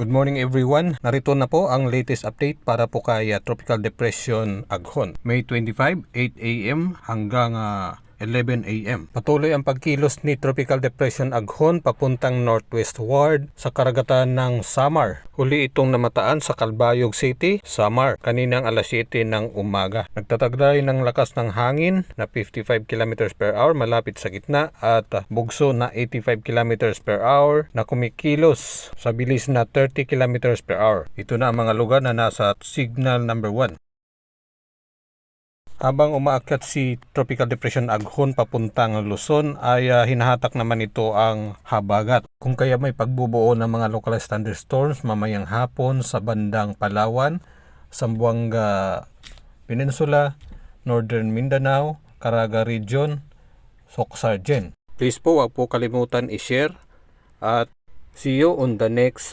Good morning everyone. Narito na po ang latest update para po kay Tropical Depression Aghon. May 25, 8 a.m. hanggang 11 a.m. Patuloy ang pagkilos ni Tropical Depression Aghon papuntang northwestward sa karagatan ng Samar. Huli itong namataan sa Calbayog City, Samar, kaninang alas 7 ng umaga. Nagtatagday ng lakas ng hangin na 55 km per hour malapit sa gitna at bugso na 85 km per hour na kumikilos sa bilis na 30 km per hour. Ito na ang mga lugar na nasa signal number 1. Habang umaakyat si Tropical Depression Aghon papuntang Luzon ay hinahatak naman ito ang habagat. Kung kaya may pagbubuo ng mga localized thunderstorms mamayang hapon sa bandang Palawan, Zamboanga Peninsula, Northern Mindanao, Caraga Region, Soxargen. Please po, wag po kalimutan i-share at see you on the next